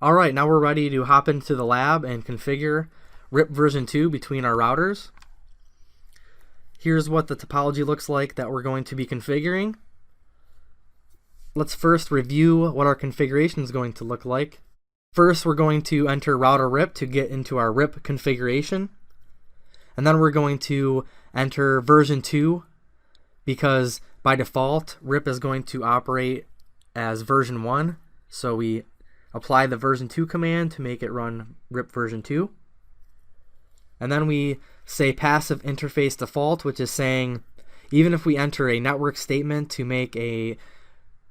Alright, now we're ready to hop into the lab and configure RIP version 2 between our routers. Here's what the topology looks like that we're going to be configuring. Let's first review what our configuration is going to look like. First, we're going to enter router RIP to get into our RIP configuration. And then we're going to enter version 2 because by default, RIP is going to operate as version 1. So we apply the version 2 command to make it run RIP version 2. And then we say passive interface default, which is saying even if we enter a network statement to make a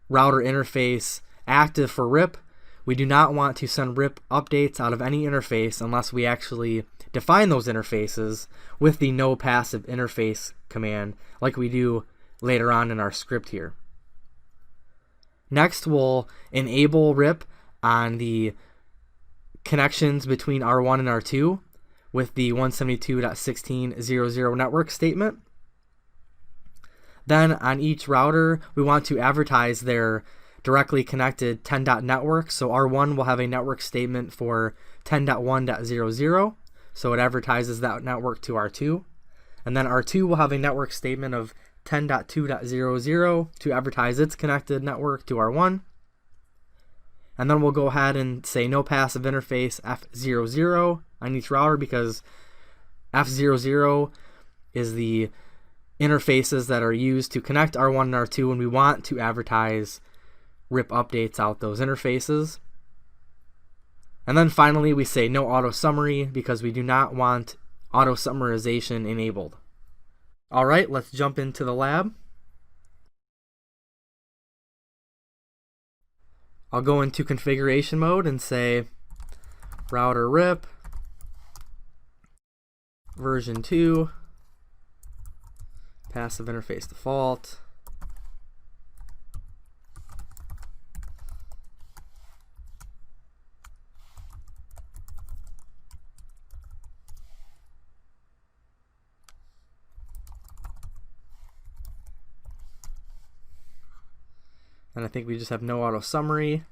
router interface active for RIP, we do not want to send RIP updates out of any interface unless we actually define those interfaces with the no passive interface command like we do later on in our script here. Next, we'll enable RIP on the connections between R1 and R2 with the 172.16.0.0 network statement. Then on each router, we want to advertise their directly connected 10.network. So R1 will have a network statement for 10.1.0.0. So it advertises that network to R2. And then R2 will have a network statement of 10.2.0.0 to advertise its connected network to R1. And then we'll go ahead and say no passive interface F00 on each router because F00 is the interfaces that are used to connect R1 and R2 when we want to advertise RIP updates out those interfaces. And then finally we say no auto summary because we do not want auto summarization enabled. Alright, let's jump into the lab. I'll go into configuration mode and say router RIP version 2 passive interface default. And I think we just have no auto summary.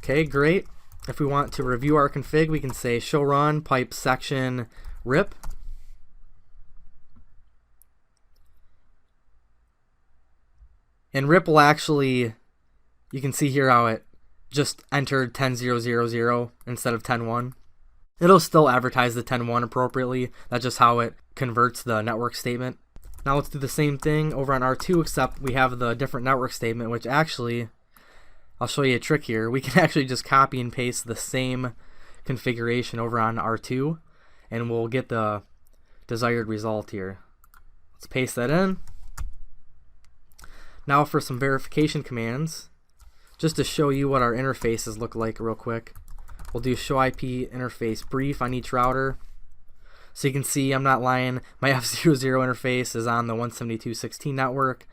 Okay, great. If we want to review our config, we can say show run pipe section RIP. And RIP will actually, you can see here how it just entered 10.0.0.0 instead of 10.1. It'll still advertise the 10.1 appropriately. That's just how it converts the network statement. Now let's do the same thing over on R2, except we have the different network statement, which actually, I'll show you a trick here. We can actually just copy and paste the same configuration over on R2, and we'll get the desired result here. Let's paste that in. Now for some verification commands, just to show you what our interfaces look like real quick. We'll do show IP interface brief on each router. So you can see I'm not lying, my F00 interface is on the 172.16 network,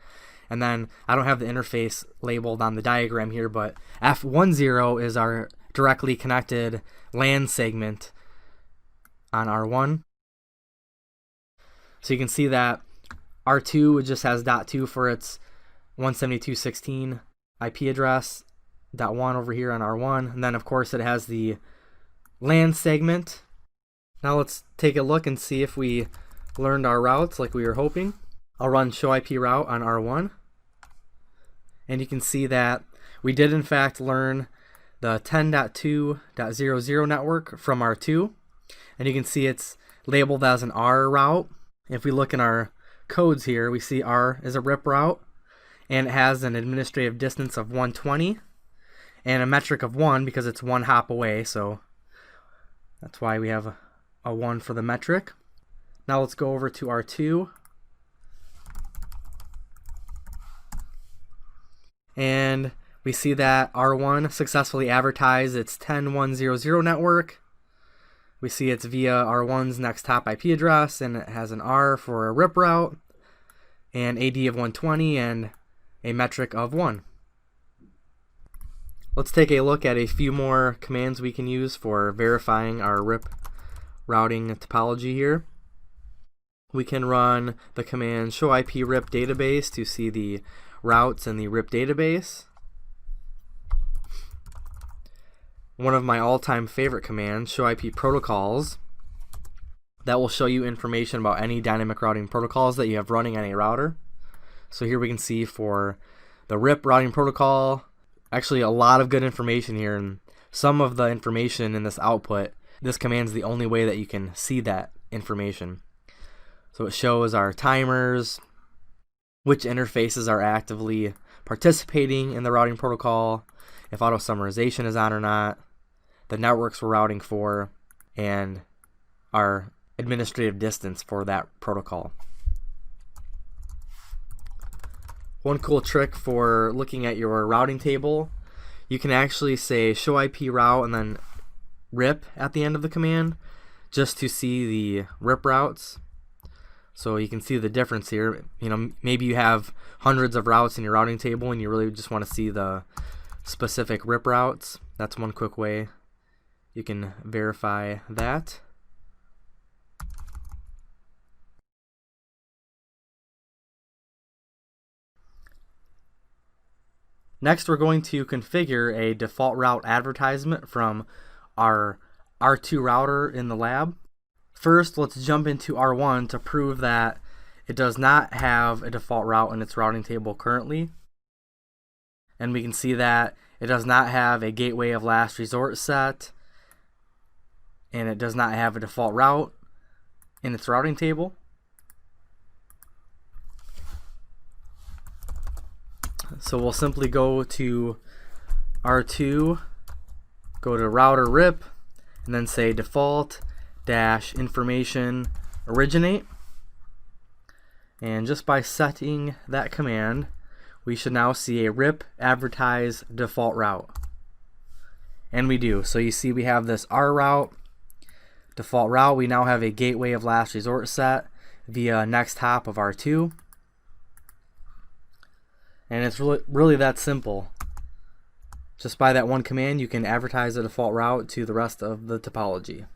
and then I don't have the interface labeled on the diagram here, but F10 is our directly connected LAN segment on R1. So you can see that R2 just has .2 for its 172.16 IP address, .1 over here on R1, and then of course it has the LAN segment. Now let's take a look and see if we learned our routes like we were hoping. I'll run show IP route on R1. And you can see that we did in fact learn the 10.2.0.0 network from R2. And you can see it's labeled as an R route. If we look in our codes here, we see R is a RIP route. And it has an administrative distance of 120. And a metric of 1 because it's one hop away. So that's why we have a 1 for the metric. Now let's go over to R2. And we see that R1 successfully advertised its 10.1.0.0 network. We see it's via R1's next hop IP address, and it has an R for a RIP route, and AD of 120, and a metric of 1. Let's take a look at a few more commands we can use for verifying our RIP routing topology here. We can run the command show IP RIP database to see the routes in the RIP database. One of my all-time favorite commands, show IP protocols, that will show you information about any dynamic routing protocols that you have running on a router. So here we can see for the RIP routing protocol, actually a lot of good information here, and some of the information in this output, this command is the only way that you can see that information. So it shows our timers, which interfaces are actively participating in the routing protocol, if auto summarization is on or not, the networks we're routing for, and our administrative distance for that protocol. One cool trick for looking at your routing table, you can actually say show IP route and then RIP at the end of the command just to see the RIP routes. So you can see the difference here. You know, maybe you have hundreds of routes in your routing table and you really just want to see the specific RIP routes. That's one quick way you can verify that. Next, we're going to configure a default route advertisement from our R2 router in the lab. First, let's jump into R1 to prove that it does not have a default route in its routing table currently. And we can see that it does not have a gateway of last resort set, and it does not have a default route in its routing table. So we'll simply go to R2, go to router RIP, and then say default dash information originate. And just by setting that command, we should now see a RIP advertise default route. And we do. So you see we have this R route, default route. We now have a gateway of last resort set via next hop of R2. And it's really that simple. Just by that one command, you can advertise a default route to the rest of the topology.